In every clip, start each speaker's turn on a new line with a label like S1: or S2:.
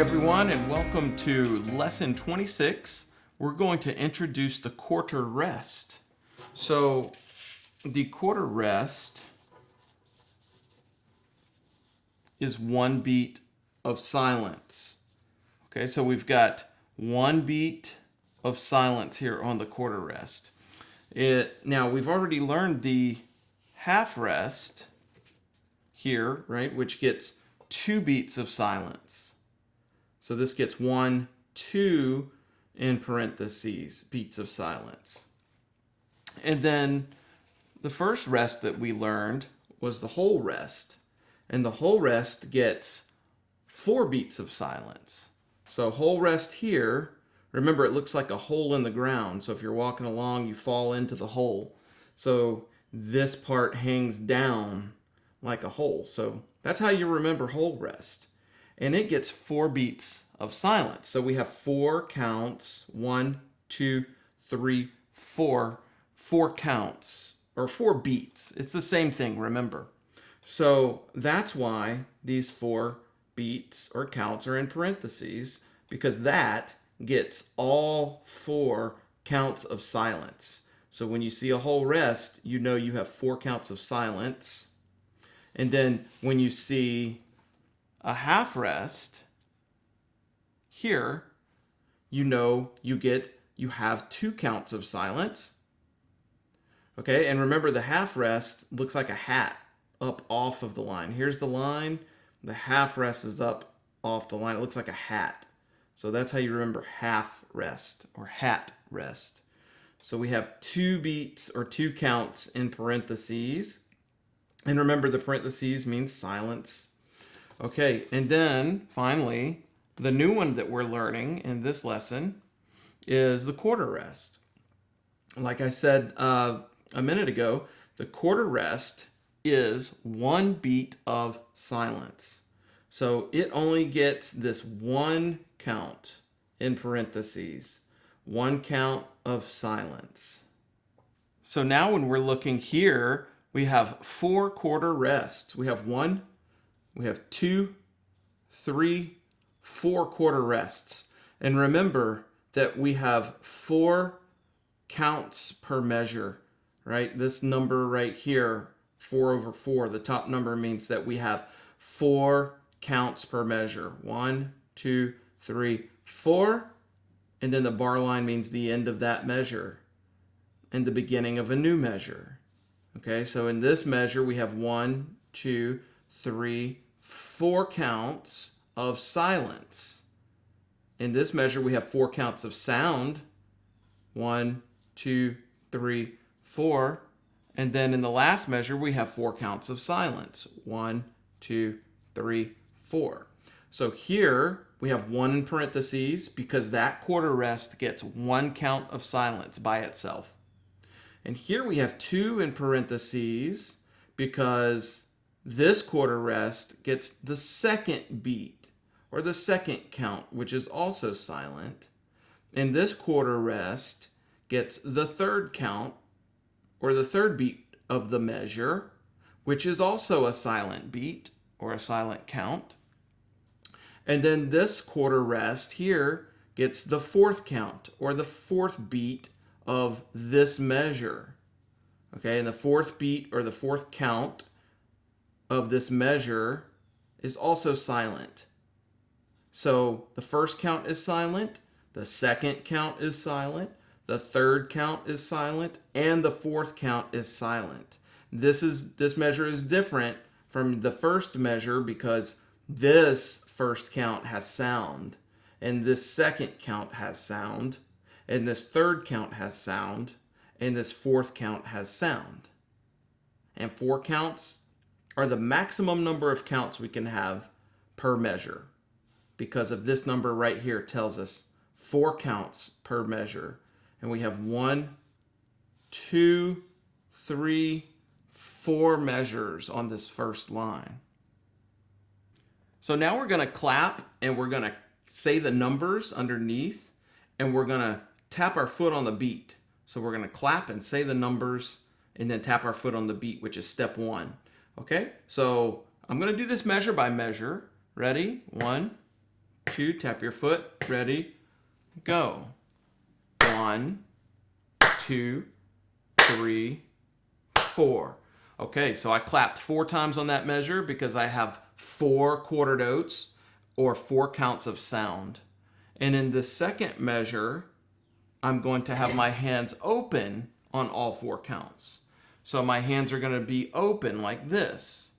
S1: everyone, and welcome to lesson 26. We're going to introduce the quarter rest. So the quarter rest is one beat of silence. Okay, so we've got one beat of silence here on the quarter rest. Now we've already learned the half rest here, right, which gets two beats of silence. So this gets 1, 2 in parentheses, beats of silence. And then the first rest that we learned was the whole rest. And the whole rest gets 4 beats of silence. So whole rest here, remember it looks like a hole in the ground. So if you're walking along, you fall into the hole. So this part hangs down like a hole. So that's how you remember whole rest. And it gets 4 beats of silence. So we have 4 counts, 1, 2, 3, 4, 4 counts, or 4 beats. It's the same thing, remember. So that's why these 4 beats or counts are in parentheses, because that gets all 4 counts of silence. So when you see a whole rest, you know you have 4 counts of silence. And then when you see a half rest here, you know you have 2 counts of silence. Okay, and remember the half rest looks like a hat up off of the line. Here's the line, the half rest is up off the line. It looks like a hat. So that's how you remember half rest or hat rest. So we have 2 beats or 2 counts in parentheses. And remember the parentheses means silence. Okay, and then finally, the new one that we're learning in this lesson is the quarter rest. Like I said a minute ago, the quarter rest is 1 beat of silence. So it only gets this 1 count in parentheses, 1 count of silence. So now when we're looking here, we have 4 quarter rests. We have 1, we have 2, 3, 4 quarter rests. And remember that we have 4 counts per measure, right? This number right here, 4 over 4, the top number means that we have 4 counts per measure. 1, 2, 3, 4. And then the bar line means the end of that measure and the beginning of a new measure. Okay, so in this measure, we have 1, 2, 3, 4 counts of silence. In this measure, we have 4 counts of sound. 1, 2, 3, 4. And then in the last measure, we have 4 counts of silence. 1, 2, 3, 4. So here we have 1 in parentheses because that quarter rest gets 1 count of silence by itself. And here we have 2 in parentheses because this quarter rest gets the second beat or the second count, which is also silent. And this quarter rest gets the third count or the third beat of the measure, which is also a silent beat or a silent count. And then this quarter rest here gets the 4th count or the 4th beat of this measure. Okay, and the 4th beat or the 4th count of this measure is also silent. So the first count is silent, the second count is silent, the third count is silent, and the 4th count is silent. This measure is different from the first measure because this first count has sound, and this second count has sound, and this third count has sound, and this 4th count has sound. And 4 counts are the maximum number of counts we can have per measure because of this number right here tells us 4 counts per measure. And we have 1, 2, 3, 4 measures on this first line. So now we're going to clap and we're going to say the numbers underneath and we're going to tap our foot on the beat. So we're going to clap and say the numbers and then tap our foot on the beat, which is step 1. Okay, so I'm going to do this measure by measure. Ready? 1, 2, tap your foot, ready, go. 1, 2, 3, 4. Okay, so I clapped 4 times on that measure because I have 4 quarter notes or 4 counts of sound. And in the second measure, I'm going to have my hands open on all 4 counts. So my hands are going to be open like this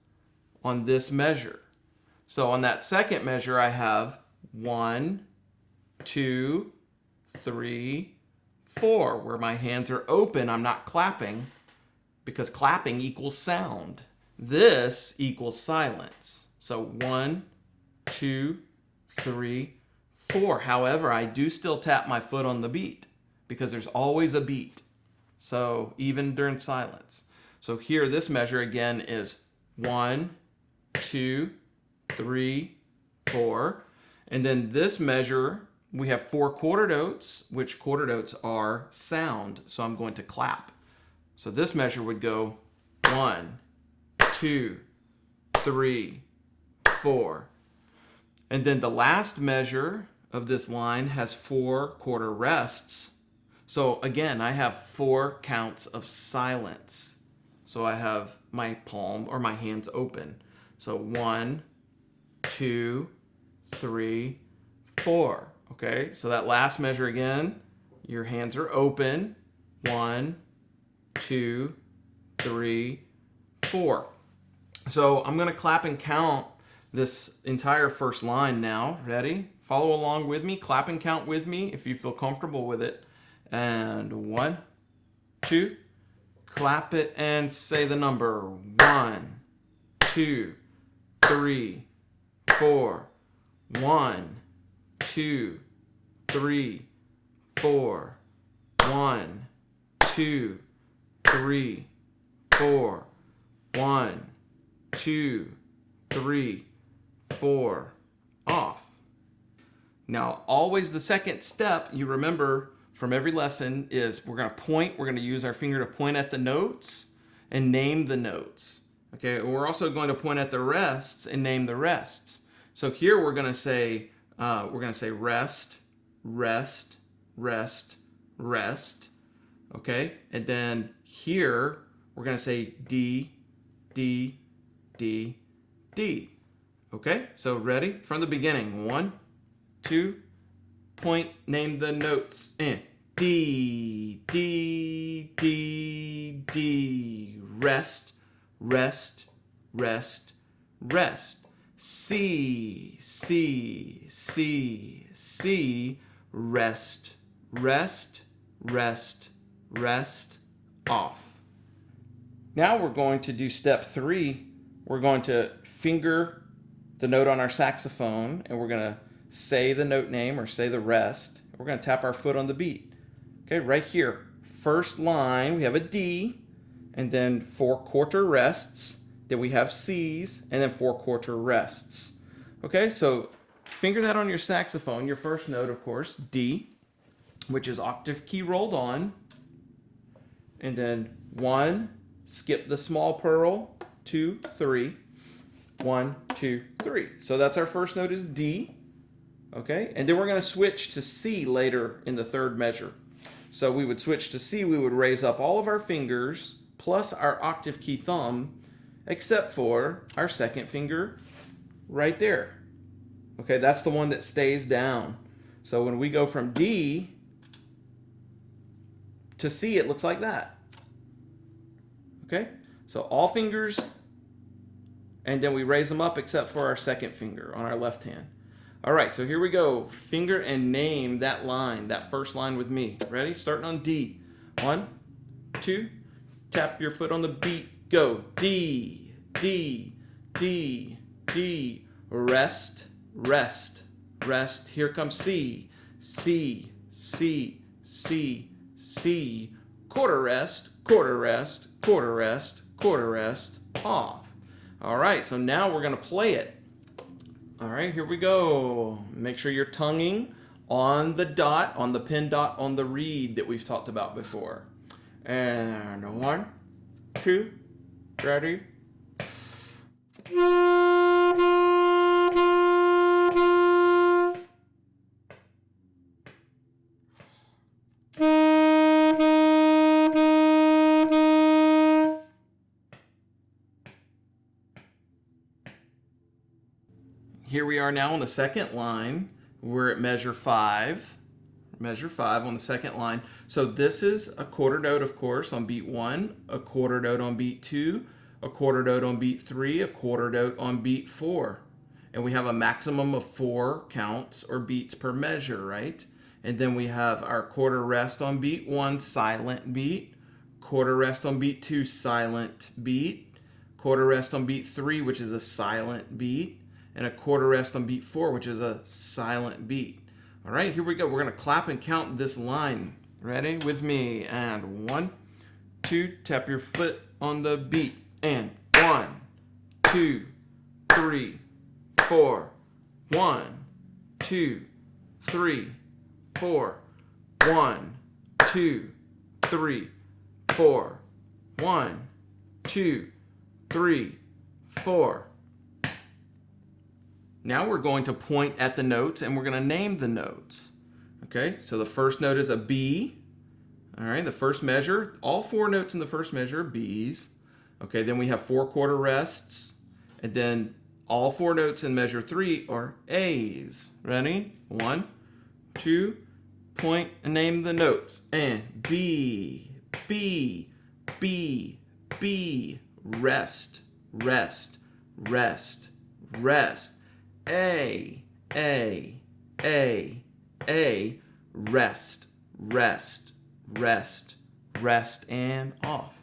S1: on this measure. So on that second measure, I have 1, 2, 3, 4, where my hands are open. I'm not clapping because clapping equals sound. This equals silence. So 1, 2, 3, 4. However, I do still tap my foot on the beat because there's always a beat. So even during silence. So here, this measure again is 1, 2, 3, 4. And then this measure, we have 4 quarter notes, which quarter notes are sound. So I'm going to clap. So this measure would go 1, 2, 3, 4. And then the last measure of this line has 4 quarter rests. So again, I have 4 counts of silence. So I have my palm or my hands open. So 1, 2, 3, 4. Okay, so that last measure again, your hands are open. 1, 2, 3, 4. So I'm going to clap and count this entire first line now. Ready? Follow along with me. Clap and count with me if you feel comfortable with it. And 1, 2. Clap it and say the number. 1, 2, 3, 4. 1, 2, 3, 4. 1, 2, 3, 4. 1, 2, 3, 4. Off. Now, always the second step, you remember from every lesson, is we're going to point. We're going to use our finger to point at the notes and name the notes. Okay, and we're also going to point at the rests and name the rests. So here we're going to say rest, rest, rest, rest. Okay, and then here we're going to say D, D, D, D. Okay, so ready? From the beginning. 1, 2, point, name the notes. And D, D, D, D. Rest, rest, rest, rest. C, C, C, C. Rest, rest, rest, rest. Off. Now we're going to do step 3. We're going to finger the note on our saxophone, and we're going to say the note name or say the rest. We're going to tap our foot on the beat. Okay, right here. First line, we have a D, and then 4 quarter rests. Then we have C's, and then 4 quarter rests. Okay, so finger that on your saxophone. Your first note, of course, D, which is octave key rolled on. And then 1, skip the small pearl, 2, 3. 1, 2, 3. So that's our first note is D. Okay, and then we're going to switch to C later in the third measure. So we would switch to C. We would raise up all of our fingers plus our octave key thumb, except for our second finger right there. Okay, that's the one that stays down. So when we go from D to C, it looks like that. Okay, so all fingers, and then we raise them up except for our second finger on our left hand. All right, so here we go. Finger and name that line, that first line with me. Ready? Starting on D. 1, 2, tap your foot on the beat. Go. D, D, D, D. Rest, rest, rest. Here comes C. C, C, C, C. Quarter rest, quarter rest, quarter rest, quarter rest. Off. All right, so now we're going to play it. All right, here we go. Make sure you're tonguing on the dot, on the pin dot, on the reed that we've talked about before. And 1, 2, ready? here we are now on the second line. We're at measure 5. Measure 5 on the second line. So this is a quarter note, of course, on beat 1, a quarter note on beat 2, a quarter note on beat 3, a quarter note on beat 4. And we have a maximum of 4 counts or beats per measure, right? And then we have our quarter rest on beat 1, silent beat, quarter rest on beat 2, silent beat, quarter rest on beat 3, which is a silent beat, and a quarter rest on beat 4, which is a silent beat. All right, here we go. We're going to clap and count this line. Ready? With me. And 1, 2, tap your foot on the beat. And 1, 2, 3, 4. 1, 2, 3, 4. 1, 2, 3, 4. 1, 2, 3, 4. Now we're going to point at the notes and we're going to name the notes. Okay, so the first note is a B. All right, the first measure, all 4 notes in the first measure are B's. Okay, then we have 4 quarter rests. And then all 4 notes in measure 3 are A's. Ready? 1, 2, point and name the notes. And B, B, B, B, rest, rest, rest, rest. A, A, A, A, rest, rest, rest, rest, and off.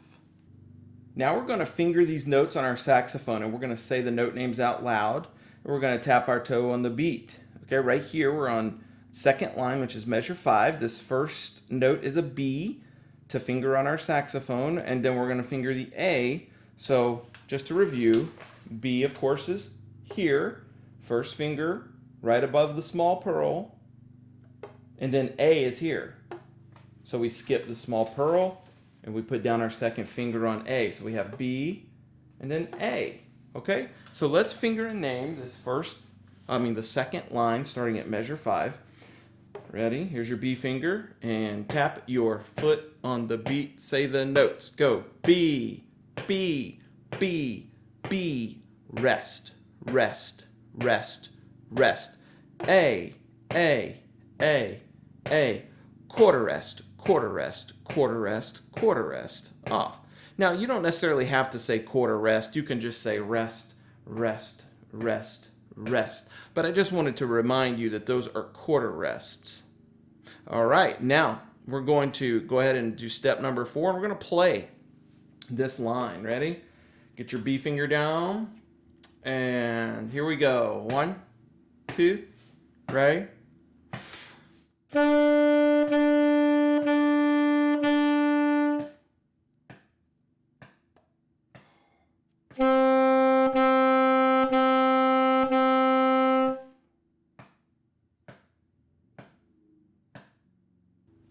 S1: Now we're going to finger these notes on our saxophone and we're going to say the note names out loud and we're going to tap our toe on the beat. Okay, right here we're on second line, which is measure 5. This first note is a B to finger on our saxophone, and then we're going to finger the A. So just to review, B of course is here. First finger right above the small pearl, and then A is here. So we skip the small pearl and we put down our second finger on A. So we have B and then A. Okay? So let's finger and name this the second line starting at measure 5. Ready? Here's your B finger and tap your foot on the beat. Say the notes. Go. B, B, B, B, rest, rest, rest, rest. A, A, A, A, quarter rest, quarter rest, quarter rest, quarter rest, off. Now, you don't necessarily have to say quarter rest. You can just say rest, rest, rest, rest. But I just wanted to remind you that those are quarter rests. All right, now we're going to go ahead and do step number 4. We're going to play this line. Ready? Get your B finger down. And here we go. 1, 2, ready?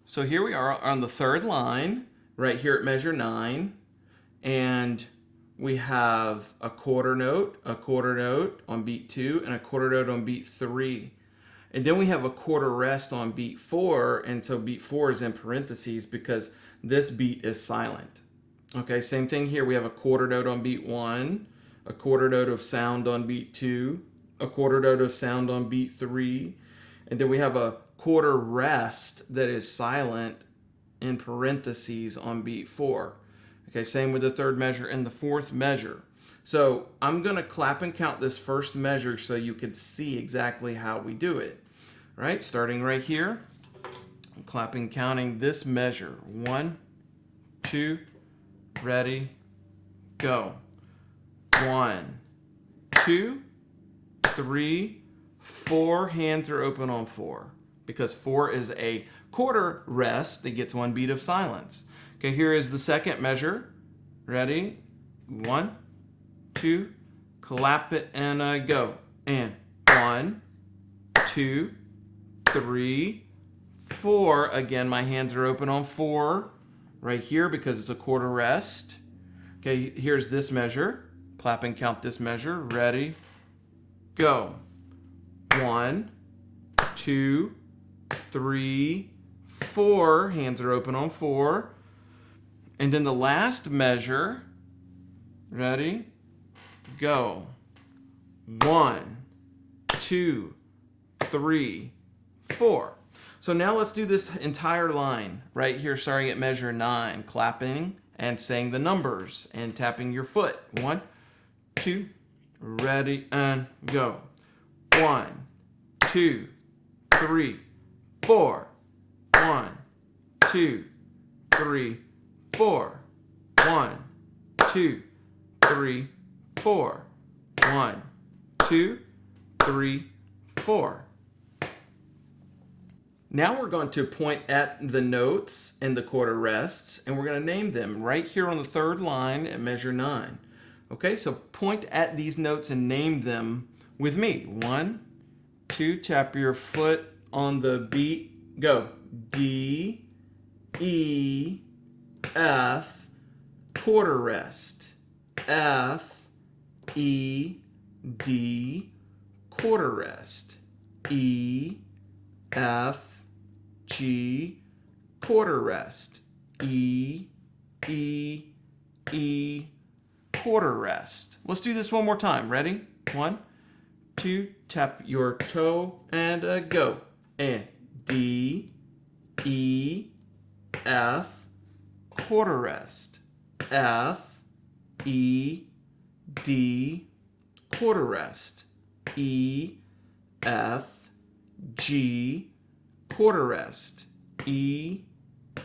S1: So here we are on the third line, right here at measure 9, and we have a quarter note on beat 2, and a quarter note on beat 3. And then we have a quarter rest on beat 4, and so beat 4 is in parentheses because this beat is silent. Okay, same thing here. We have a quarter note on beat 1, a quarter note of sound on beat 2, a quarter note of sound on beat 3, and then we have a quarter rest that is silent in parentheses on beat 4. Okay, same with the third measure and the fourth measure. So I'm going to clap and count this first measure so you can see exactly how we do it. All right, starting right here, I'm clapping, counting this measure. 1, 2, ready, go. 1, 2, 3, 4. Hands are open on 4. Because 4 is a quarter rest that gets 1 beat of silence. Okay, here is the second measure. Ready? 1, 2, clap it and go. And 1, 2, 3, 4. Again, my hands are open on 4 right here because it's a quarter rest. Okay, here's this measure. Clap and count this measure. Ready? Go. 1, 2, 3, 4. Hands are open on 4. And then the last measure. Ready? Go. 1, 2, 3, 4. So now let's do this entire line right here, starting at measure 9, clapping and saying the numbers and tapping your foot. 1, 2, ready and go. 1, 2, 3, 4. 1, 2, 3, 4. 1, 2, 3, 4. 1, 2, 3, 4. Now we're going to point at the notes and the quarter rests, and we're going to name them right here on the third line at measure 9. Okay, so point at these notes and name them with me. 1, 2, tap your foot on the beat, go. D, E, F, quarter rest. F, E, D, quarter rest. E, F, G, quarter rest. E, E, E, quarter rest. Let's do this one more time. Ready? 1, 2, tap your toe and go. And D, E, F, quarter rest. F, E, D, quarter rest. E, F, G, quarter rest. E,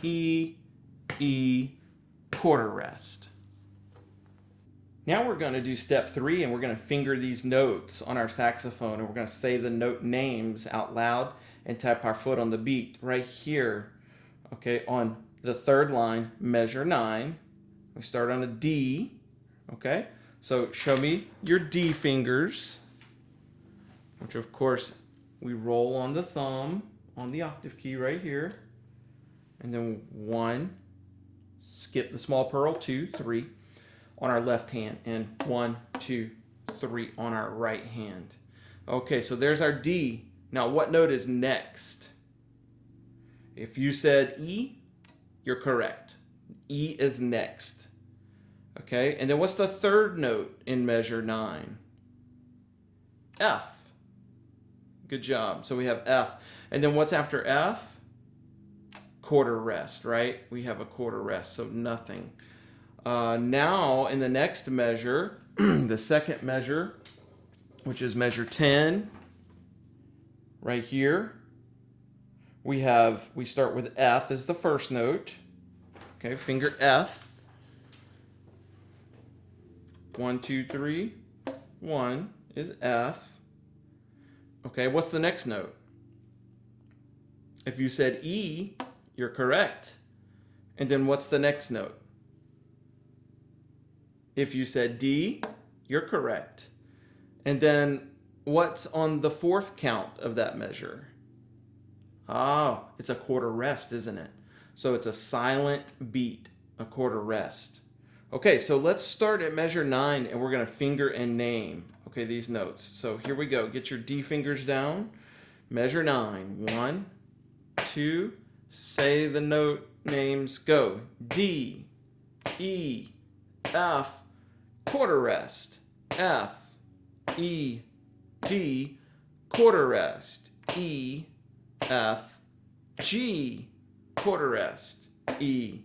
S1: E, E, quarter rest. Now we're going to do step 3, and we're going to finger these notes on our saxophone, and we're going to say the note names out loud and tap our foot on the beat right here, okay, on the third line, measure 9. We start on a D, okay? So show me your D fingers, which of course we roll on the thumb on the octave key right here. And then 1, skip the small pearl, 2, 3 on our left hand, and 1, 2, 3 on our right hand. Okay, so there's our D. Now what note is next? If you said E, you're correct. E is next. Okay, and then what's the third note in measure 9? F. Good job. So we have F. And then what's after F? Quarter rest, right? We have a quarter rest, so nothing. Now in the next measure, the second measure, which is measure 10, right here, we start with F as the first note. Okay, finger F. 1, 2, 3. 1 is F. Okay, what's the next note? If you said E, you're correct. And then what's the next note? If you said D, you're correct. And then what's on the fourth count of that measure? Oh, it's a quarter rest, isn't it? So it's a silent beat, a quarter rest. Okay, so let's start at measure 9, and we're going to finger and name, okay, these notes. So here we go. Get your D fingers down. Measure 9. 1, 2, say the note names, go. D, E, F, quarter rest. F, E, D, quarter rest. E, F, G, quarter rest. E,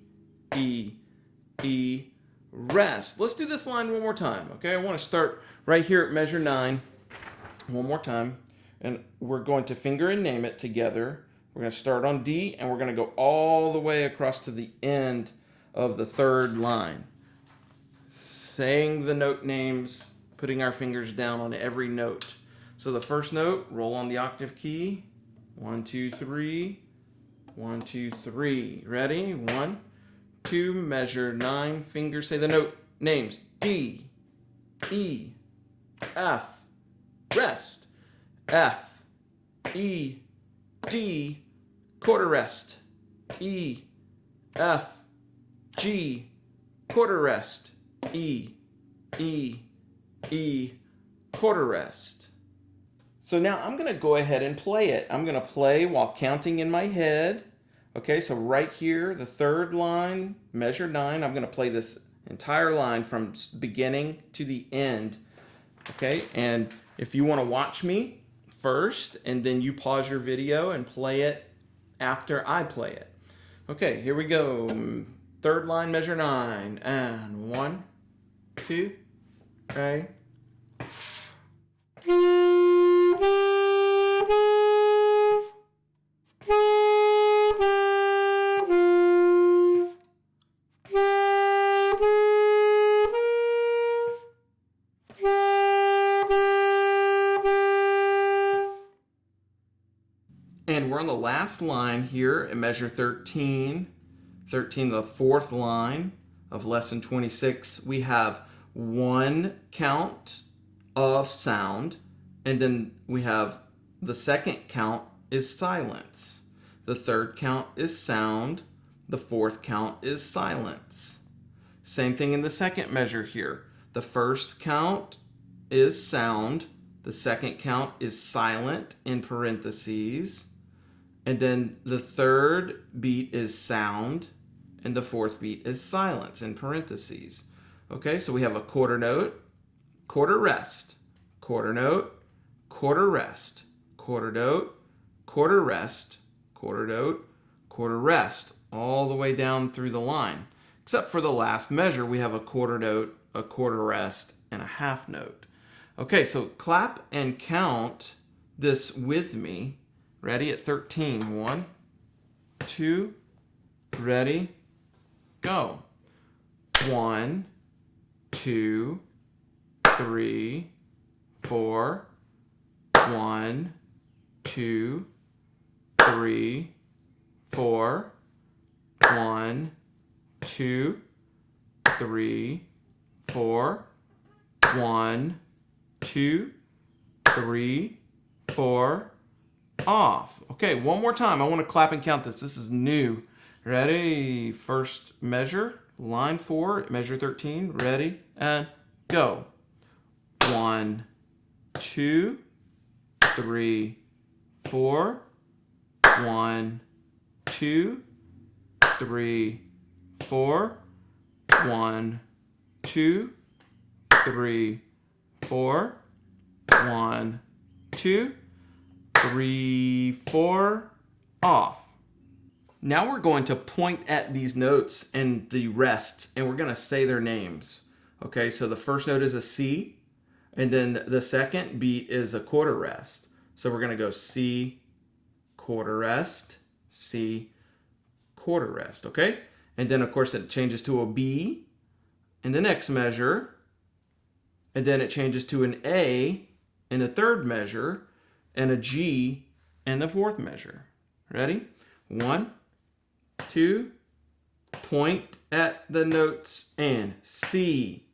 S1: E, E, rest. Let's do this line one more time, okay? I want to start right here at measure 9 one more time, and we're going to finger and name it together. We're going to start on D, and we're going to go all the way across to the end of the third line, saying the note names, putting our fingers down on every note. So the first note, roll on the octave key. 1, 2, 3. 1, 2, 3. Ready? 1, 2, measure 9, fingers, say the note names. D, E, F, rest. F, E, D, quarter rest. E, F, G, quarter rest. E, E, E, quarter rest. So now I'm going to go ahead and play it. I'm going to play while counting in my head. Okay, so right here, the third line, measure 9, I'm going to play this entire line from beginning to the end. Okay, and if you want to watch me, first, and then you pause your video and play it after I play it. Okay, here we go. Third line, measure 9, and 1, 2, 3. And we're on the last line here at measure 13. 13, the fourth line of lesson 26. We have one count of sound, and then we have the second count is silence. The third count is sound. The fourth count is silence. Same thing in the second measure here. The first count is sound. The second count is silent in parentheses. And then the third beat is sound, and the fourth beat is silence in parentheses. Okay, so we have a quarter note, quarter rest, quarter note, quarter rest, quarter note, quarter rest, quarter note, quarter rest, all the way down through the line. Except for the last measure, we have a quarter note, a quarter rest, and a half note. Okay, so clap and count this with me. Ready at 13. 1, 2, ready, go. 1, 2, 3, 4. 1, 2, 3, 4. 1, 2, 3, 4. 1, 2, 3, 4. Off. Okay, one more time. I want to clap and count this. This is new. Ready? First measure, line 4, measure 13. Ready? And go. 1, 2, 3, 4. 1, 2, 3, 4. 1, 2, 3, 4. 1, 2, 3, 4, off. Now we're going to point at these notes and the rests, and we're going to say their names. Okay, so the first note is a C, and then the second beat is a quarter rest. So we're going to go C, quarter rest, C, quarter rest, okay? And then, of course, it changes to a B in the next measure, and then it changes to an A in the third measure, and a G in the fourth measure. Ready? 1, 2, point at the notes, and C,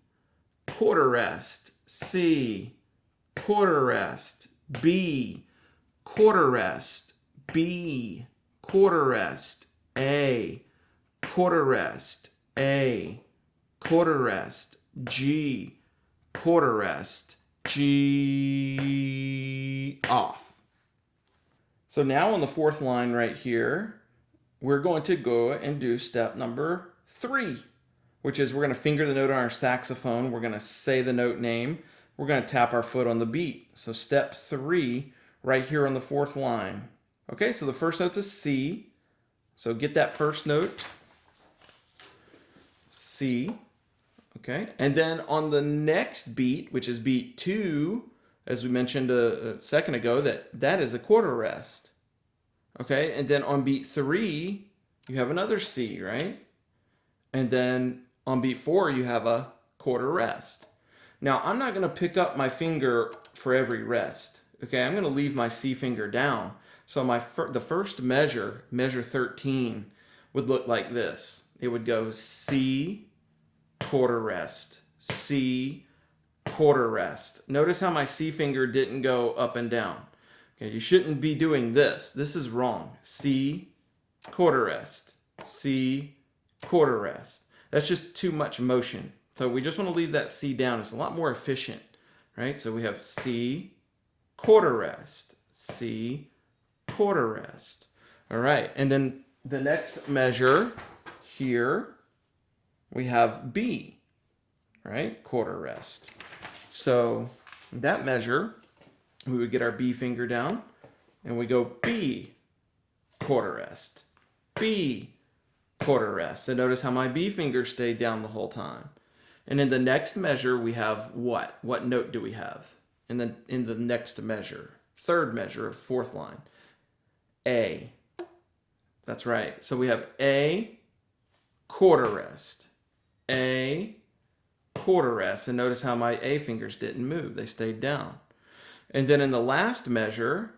S1: quarter rest, C, quarter rest, B, quarter rest, B, quarter rest, A, quarter rest, A, quarter rest, G, quarter rest, G, off. So now on the fourth line right here, we're going to go and do step number 3, which is we're going to finger the note on our saxophone. We're going to say the note name. We're going to tap our foot on the beat. So step 3 right here on the fourth line. Okay, so the first note's a C. So get that first note, C. Okay, and then on the next beat, which is beat 2, as we mentioned a second ago, that is a quarter rest. Okay, and then on beat 3, you have another C, right? And then on beat 4, you have a quarter rest. Now, I'm not going to pick up my finger for every rest. Okay, I'm going to leave my C finger down. So the first measure, measure 13, would look like this. It would go C, quarter rest, C, quarter rest. Notice how my C finger didn't go up and down. Okay, you shouldn't be doing this. This is wrong. C, quarter rest, C, quarter rest. That's just too much motion. So we just want to leave that C down. It's a lot more efficient, right? So we have C, quarter rest, C, quarter rest. All right, and then the next measure here, we have B, right? Quarter rest. So that measure we would get our B finger down, and we go B, quarter rest, B, quarter rest. And notice how my B finger stayed down the whole time. And in the next measure, we have what? What note do we have in the next measure? Third measure of fourth line. A. That's right. So we have A, quarter rest, A, quarter rest. And notice how my A fingers didn't move. They stayed down. And then in the last measure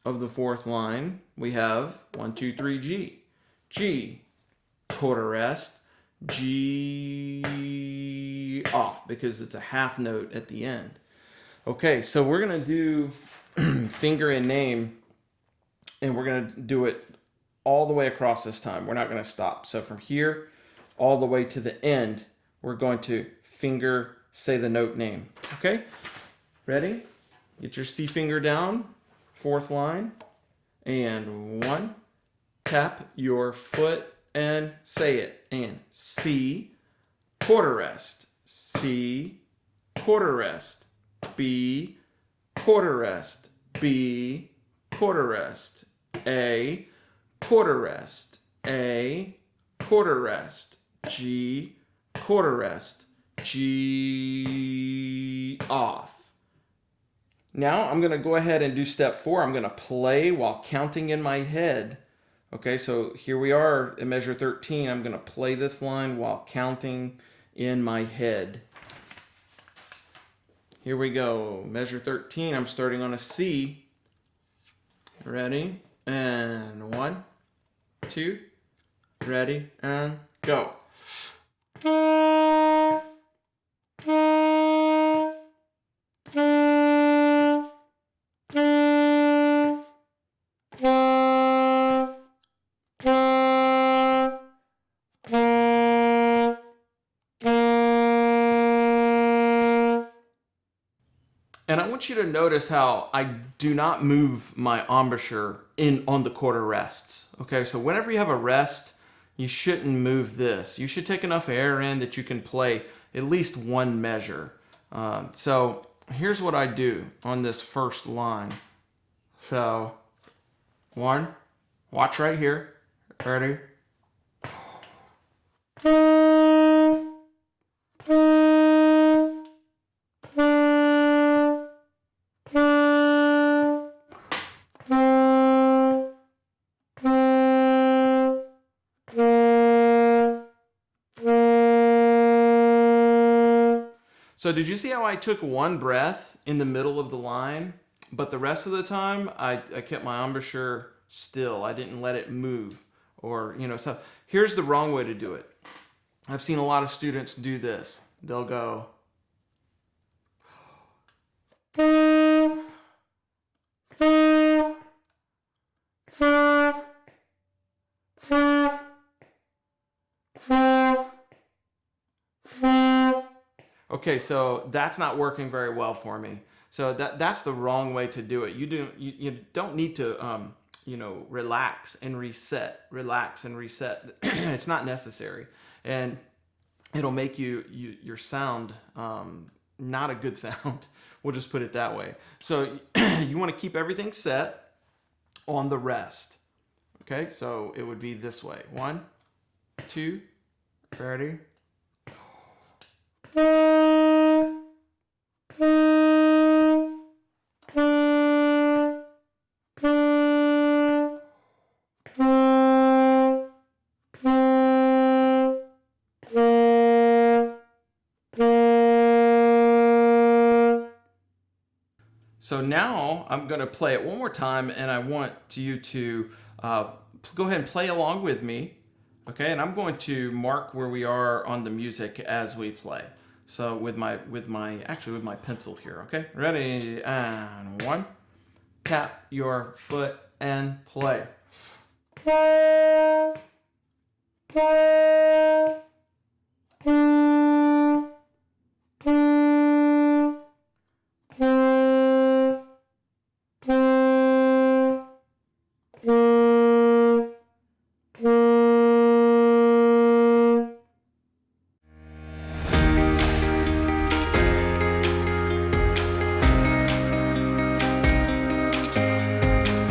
S1: of the fourth line, we have 1, 2, 3, G. G, quarter rest, G off because it's a half note at the end. Okay, so we're going to do finger and name, and we're going to do it all the way across this time. We're not going to stop. So from here all the way to the end, we're going to finger, say the note name. Okay, ready? Get your C finger down, fourth line, and 1, tap your foot and say it. And C, quarter rest, C, quarter rest, B, quarter rest, B, quarter rest, A, quarter rest, A, quarter rest, G, quarter rest, G, off. Now I'm going to go ahead and do step 4. I'm going to play while counting in my head. Okay, so here we are in measure 13. I'm going to play this line while counting in my head. Here we go. Measure 13. I'm starting on a C. Ready? And 1, 2, ready, and go. And I want you to notice how I do not move my embouchure on the quarter rests. Okay, so whenever you have a rest, you shouldn't move this. You should take enough air in that you can play at least one measure. So here's what I do on this first line. So 1, watch right here. Ready? So did you see how I took one breath in the middle of the line, but the rest of the time I kept my embouchure still. I didn't let it move, or so here's the wrong way to do it. I've seen a lot of students do this. They'll go okay, so that's not working very well for me. So that's the wrong way to do it. You don't need to relax and reset. Relax and reset. It's not necessary, and it'll make your sound not a good sound. We'll just put it that way. So you want to keep everything set on the rest. Okay, so it would be this way. 1, 2, ready. So now I'm going to play it one more time, and I want you to go ahead and play along with me. Okay, and I'm going to mark where we are on the music as we play. So with my pencil here. Okay, ready, and 1, tap your foot and play.